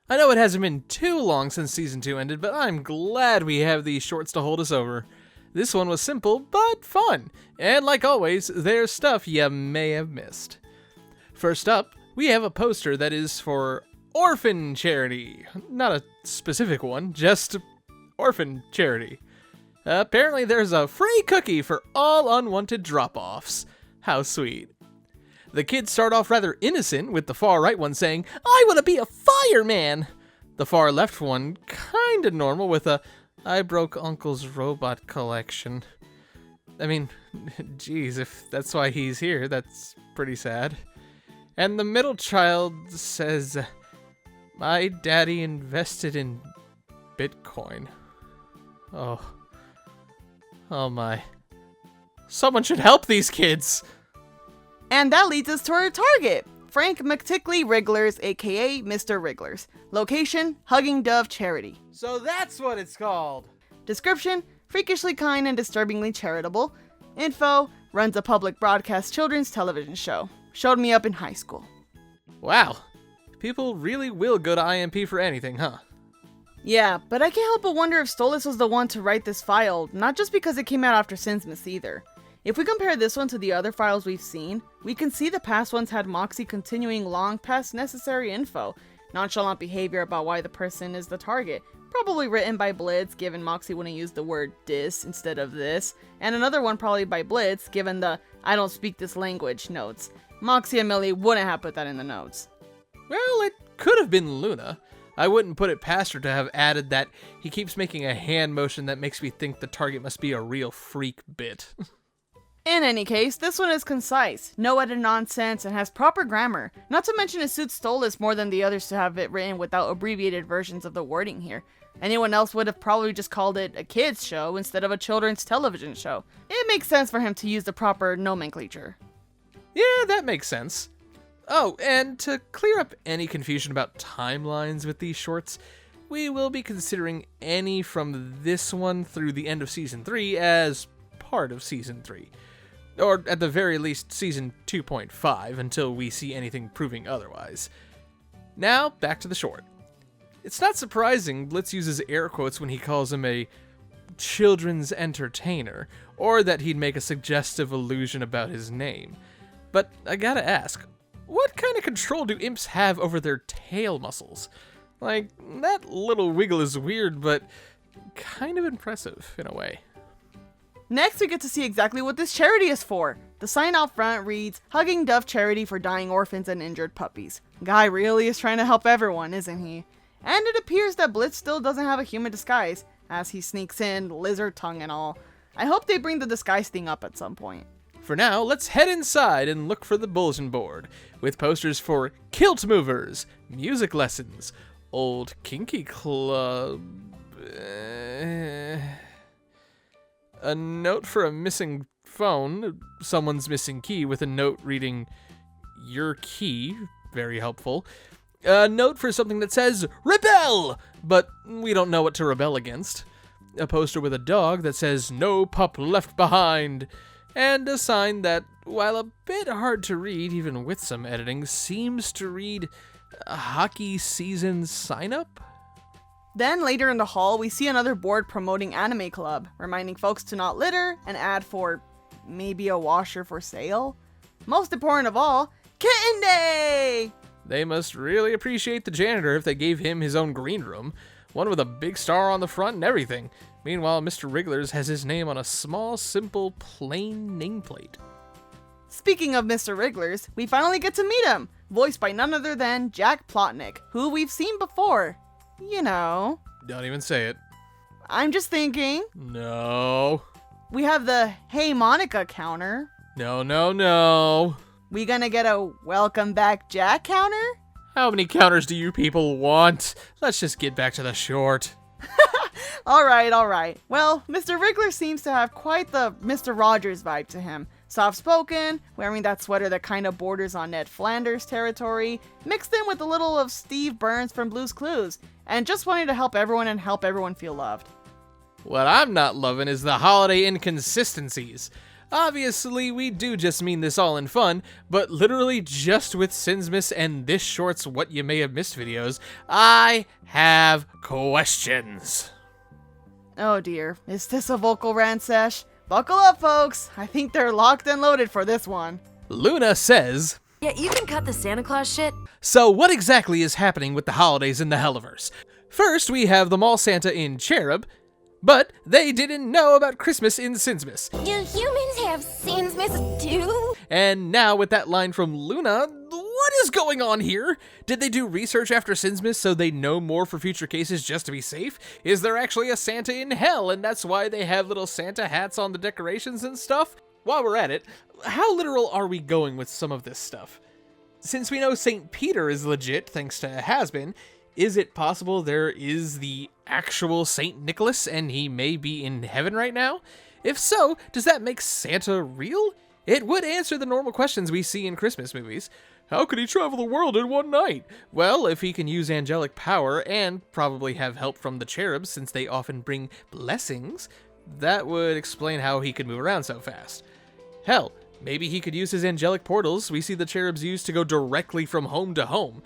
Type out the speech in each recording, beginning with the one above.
I know it hasn't been too long since Season 2 ended, but I'm glad we have these shorts to hold us over. This one was simple, but fun, and like always, there's stuff you may have missed. First up, we have a poster that is for orphan charity. Not a specific one, just orphan charity. Apparently there's a free cookie for all unwanted drop-offs. How sweet. The kids start off rather innocent, with the far right one saying, "I want to be a fireman!" The far left one kinda normal with a, "I broke Uncle's robot collection." I mean, geez, if that's why he's here, that's pretty sad. And the middle child says, "My daddy invested in Bitcoin." Oh my. Someone should help these kids! And that leads us to our target, Frank McTickley Wrigglers, aka Mr. Wrigglers. Location, Hugging Dove Charity. So that's what it's called! Description, freakishly kind and disturbingly charitable. Info, runs a public broadcast children's television show. Showed me up in high school. Wow. People really will go to IMP for anything, huh? Yeah, but I can't help but wonder if Stolas was the one to write this file, not just because it came out after Sinsmith either. If we compare this one to the other files we've seen, we can see the past ones had Moxie continuing long past necessary info, nonchalant behavior about why the person is the target, probably written by Blitz given Moxie wouldn't use the word dis instead of this, and another one probably by Blitz given the "I don't speak this language" notes. Moxie and Millie wouldn't have put that in the notes. Well, it could have been Luna. I wouldn't put it past her to have added that he keeps making a hand motion that makes me think the target must be a real freak bit. In any case, this one is concise, no added nonsense, and has proper grammar. Not to mention it suits Stolas more than the others to have it written without abbreviated versions of the wording here. Anyone else would have probably just called it a kids show instead of a children's television show. It makes sense for him to use the proper nomenclature. Yeah, that makes sense. Oh, and to clear up any confusion about timelines with these shorts, we will be considering any from this one through the end of Season 3 as part of Season 3. Or at the very least, Season 2.5, until we see anything proving otherwise. Now, back to the short. It's not surprising Blitz uses air quotes when he calls him a children's entertainer, or that he'd make a suggestive allusion about his name. But I gotta ask, what kind of control do imps have over their tail muscles? Like, that little wiggle is weird, but kind of impressive in a way. Next, we get to see exactly what this charity is for. The sign out front reads, "Hugging Dove Charity for Dying Orphans and Injured Puppies." Guy really is trying to help everyone, isn't he? And it appears that Blitz still doesn't have a human disguise, as he sneaks in, lizard tongue and all. I hope they bring the disguise thing up at some point. For now, let's head inside and look for the bulletin board, with posters for kilt movers, music lessons, old kinky club, a note for a missing phone, someone's missing key with a note reading, "Your key," very helpful. A note for something that says, "Rebel!" but we don't know what to rebel against. A poster with a dog that says, "No pup left behind." And a sign that, while a bit hard to read, even with some editing, seems to read, "Hockey season sign up?" Then later in the hall, we see another board promoting Anime Club, reminding folks to not litter, an ad for maybe a washer for sale. Most important of all, Kitten Day! They must really appreciate the janitor if they gave him his own green room, one with a big star on the front and everything. Meanwhile, Mr. Wrigglers has his name on a small, simple, plain nameplate. Speaking of Mr. Wrigglers, we finally get to meet him, voiced by none other than Jack Plotnick, who we've seen before. You know. Don't even say it. I'm just thinking. No. We have the "Hey Monica" counter. No. We gonna get a "Welcome back Jack" counter? How many counters do you people want? Let's just get back to the short. Alright. Well, Mr. Wriggler seems to have quite the Mr. Rogers vibe to him. Soft-spoken, wearing that sweater that kind of borders on Ned Flanders territory, mixed in with a little of Steve Burns from Blue's Clues, and just wanting to help everyone and help everyone feel loved. What I'm not loving is the holiday inconsistencies. Obviously, we do just mean this all in fun, but literally just with Sinsmas and this short's What You May Have Missed videos, I have questions. Oh dear, is this a vocal rant sesh? Buckle up, folks. I think they're locked and loaded for this one. Luna says, Yeah, you can cut the Santa Claus shit. so what exactly is happening with the holidays in the Hellaverse? First, we have the Mall Santa in Cherub, but they didn't know about Christmas in Sinsmas. Do humans have Sinsmas too? And now with that line from Luna, what is going on here? Did they do research after Sinsmas so they know more for future cases just to be safe? Is there actually a Santa in hell and that's why they have little Santa hats on the decorations and stuff? While we're at it, how literal are we going with some of this stuff? Since we know St. Peter is legit thanks to Hazbin, is it possible there is the actual St. Nicholas and he may be in heaven right now? If so, does that make Santa real? It would answer the normal questions we see in Christmas movies. How could he travel the world in one night? Well, if he can use angelic power and probably have help from the cherubs since they often bring blessings, that would explain how he could move around so fast. Hell, maybe he could use his angelic portals we see the cherubs use to go directly from home to home.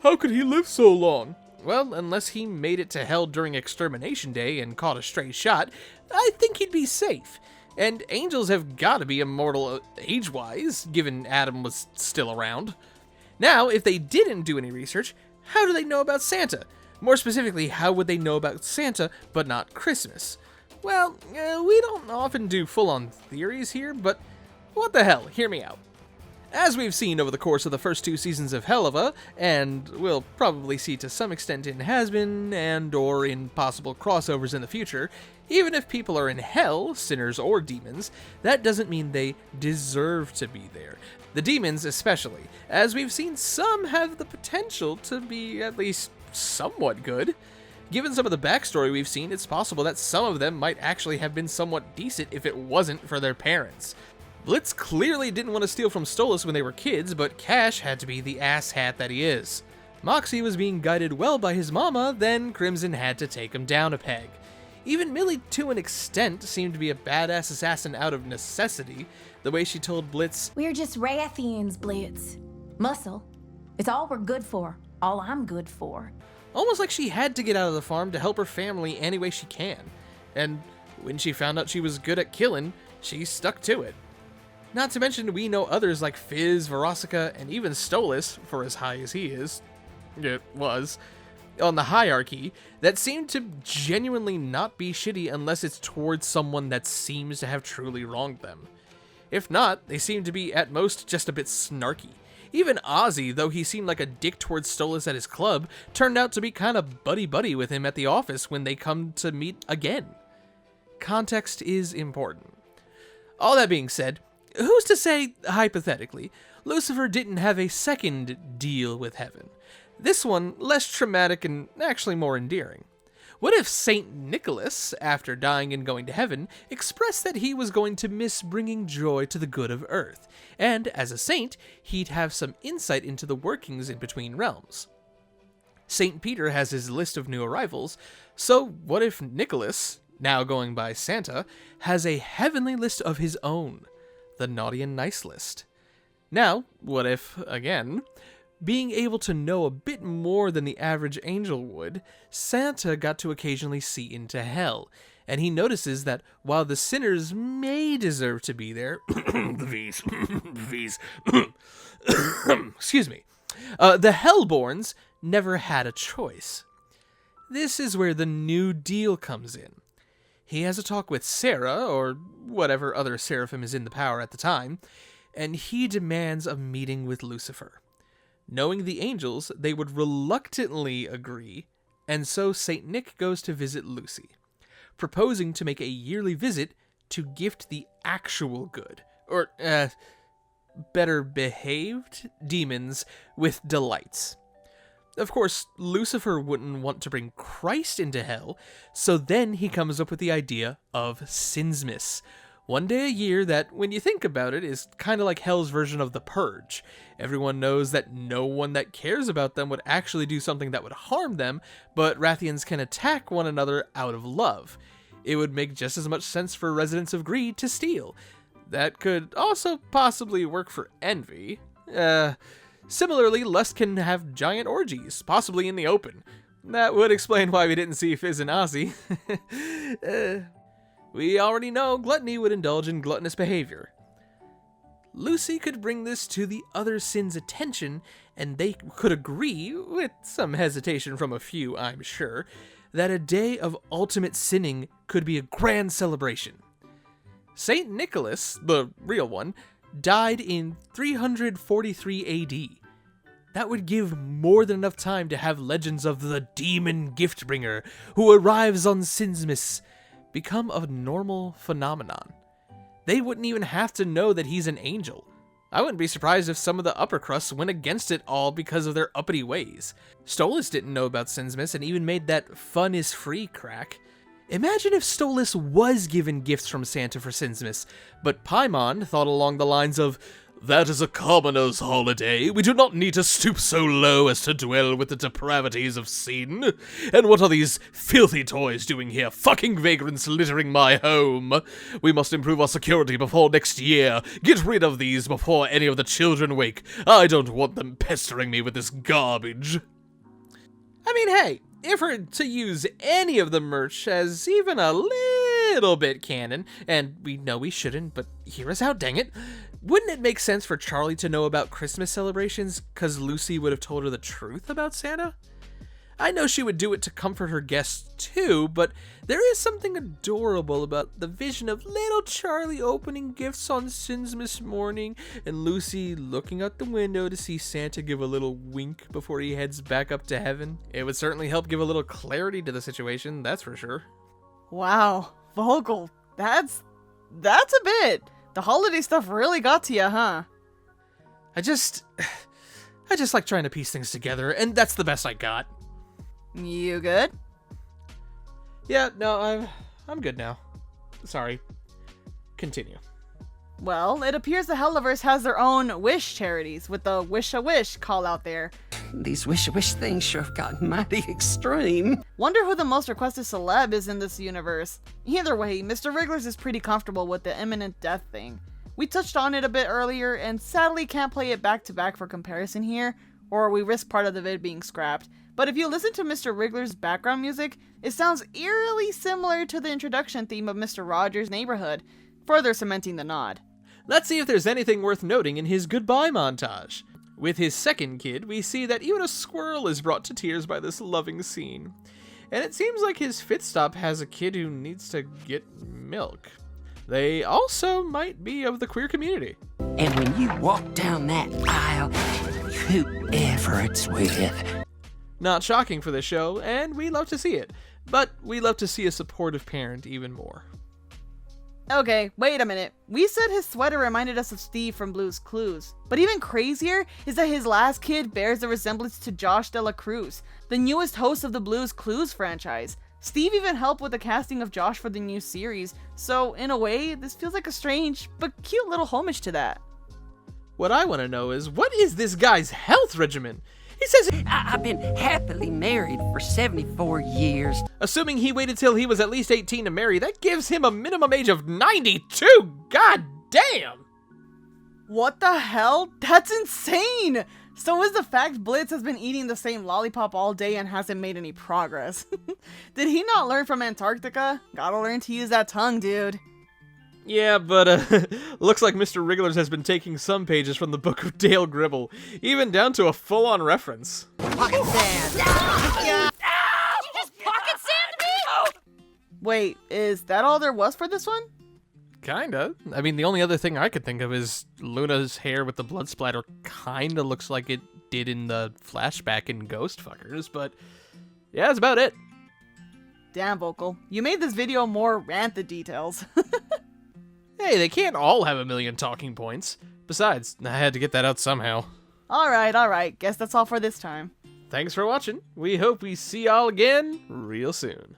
How could he live so long? Well, unless he made it to hell during Extermination Day and caught a stray shot, I think he'd be safe. And angels have gotta be immortal age-wise, given Adam was still around. Now, if they didn't do any research, how do they know about Santa? More specifically, how would they know about Santa, but not Christmas? Well, we don't often do full-on theories here, but what the hell, hear me out. As we've seen over the course of the first 2 seasons of Helluva, and we'll probably see to some extent in Hazbin and or in possible crossovers in the future, even if people are in hell, sinners or demons, that doesn't mean they deserve to be there. The demons especially, as we've seen some have the potential to be at least somewhat good. Given some of the backstory we've seen, it's possible that some of them might actually have been somewhat decent if it wasn't for their parents. Blitz clearly didn't want to steal from Stolas when they were kids, but Cash had to be the asshat that he is. Moxie was being guided well by his mama, then Crimson had to take him down a peg. Even Millie, to an extent, seemed to be a badass assassin out of necessity, the way she told Blitz, We're just Rathians, Blitz. Muscle. It's all we're good for. All I'm good for. almost like she had to get out of the farm to help her family any way she can. And when she found out she was good at killing, she stuck to it. Not to mention, we know others like Fizz, Verosica, and even Stolas, for as high as he is, it was, on the hierarchy, that seem to genuinely not be shitty unless it's towards someone that seems to have truly wronged them. If not, they seem to be at most just a bit snarky. Even Ozzy, though he seemed like a dick towards Stolas at his club, turned out to be kind of buddy-buddy with him at the office when they come to meet again. Context is important. All that being said, who's to say, hypothetically, Lucifer didn't have a second deal with heaven? This one less traumatic and actually more endearing. What if Saint Nicholas, after dying and going to heaven, expressed that he was going to miss bringing joy to the good of earth, and as a saint, he'd have some insight into the workings in between realms? Saint Peter has his list of new arrivals, so what if Nicholas, now going by Santa, has a heavenly list of his own? The naughty and nice list. Now, what if, again, being able to know a bit more than the average angel would, Santa got to occasionally see into hell, and he notices that while the sinners may deserve to be there, the V's, excuse me, the Hellborns never had a choice. This is where the New Deal comes in. He has a talk with Sarah, or whatever other seraphim is in the power at the time, and he demands a meeting with Lucifer. Knowing the angels, they would reluctantly agree, and so Saint Nick goes to visit Lucy, proposing to make a yearly visit to gift the actual good, or, better behaved demons with delights. Of course, Lucifer wouldn't want to bring Christ into hell, so then he comes up with the idea of Sinsmas, one day a year that, when you think about it, is kind of like hell's version of the Purge. Everyone knows that no one that cares about them would actually do something that would harm them, but Rathians can attack one another out of love. It would make just as much sense for residents of Greed to steal. That could also possibly work for envy. Similarly, lust can have giant orgies, possibly in the open. That would explain why we didn't see Fizz and Ozzy. We already know gluttony would indulge in gluttonous behavior. Lucy could bring this to the other sin's attention, and they could agree, with some hesitation from a few, I'm sure, that a day of ultimate sinning could be a grand celebration. Saint Nicholas, the real one, died in 343 AD. That would give more than enough time to have legends of the demon gift-bringer who arrives on Sinsmas become a normal phenomenon. They wouldn't even have to know that he's an angel. I wouldn't be surprised if some of the upper crusts went against it all because of their uppity ways. Stolas didn't know about Sinsmas and even made that fun is free crack. Imagine if Stolas was given gifts from Santa for Sinsmas, but Paimon thought along the lines of, "That is a commoner's holiday. We do not need to stoop so low as to dwell with the depravities of sin. And what are these filthy toys doing here? Fucking vagrants littering my home. We must improve our security before next year. Get rid of these before any of the children wake. I don't want them pestering me with this garbage." I mean, hey, if we're to use any of the merch as even a little bit canon, and we know we shouldn't, but hear us out, dang it, wouldn't it make sense for Charlie to know about Christmas celebrations because Lucy would have told her the truth about Santa? I know she would do it to comfort her guests too, but there is something adorable about the vision of little Charlie opening gifts on Sinsmas morning and Lucy looking out the window to see Santa give a little wink before he heads back up to heaven. It would certainly help give a little clarity to the situation, that's for sure. Wow, Vogel, that's a bit. The holiday stuff really got to you, huh? I just like trying to piece things together, and that's the best I got. You good? Yeah, no, I'm good now. Sorry. Continue. Well, it appears the Hellaverse has their own wish charities, with the Wish-a-Wish call out there. These wish-a-wish things sure have gotten mighty extreme. Wonder who the most requested celeb is in this universe. Either way, Mr. Wrigglers is pretty comfortable with the imminent death thing. We touched on it a bit earlier, and sadly can't play it back to back for comparison here, or we risk part of the vid being scrapped. But if you listen to Mr. Wriggler's background music, it sounds eerily similar to the introduction theme of Mr. Rogers' Neighborhood, further cementing the nod. Let's see if there's anything worth noting in his goodbye montage. With his second kid, we see that even a squirrel is brought to tears by this loving scene. And it seems like his fifth stop has a kid who needs to get milk. They also might be of the queer community. And when you walk down that aisle, whoever it's with. Not shocking for the show, and we love to see it. But we love to see a supportive parent even more. Okay, wait a minute. We said his sweater reminded us of Steve from Blue's Clues. But even crazier is that his last kid bears a resemblance to Josh Dela Cruz, the newest host of the Blue's Clues franchise. Steve even helped with the casting of Josh for the new series, so in a way, this feels like a strange but cute little homage to that. What I want to know is, what is this guy's health regimen? He says I've been happily married for 74 years. Assuming he waited till he was at least 18 to marry, that gives him a minimum age of 92! God damn! What the hell? That's insane! So is the fact Blitz has been eating the same lollipop all day and hasn't made any progress. Did he not learn from Antarctica? Gotta learn to use that tongue, dude. Yeah, but looks like Mr. Wrigglers has been taking some pages from the book of Dale Gribble, even down to a full-on reference. Pocket sand. Wait, is that all there was for this one? Kinda. I mean, the only other thing I could think of is Luna's hair with the blood splatter kinda looks like it did in the flashback in Ghost Fuckers, but yeah, that's about it. Damn, Vocal. You made this video more rant the details. Hey, they can't all have a million talking points. Besides, I had to get that out somehow. Alright. Guess that's all for this time. Thanks for watching. We hope we see y'all again real soon.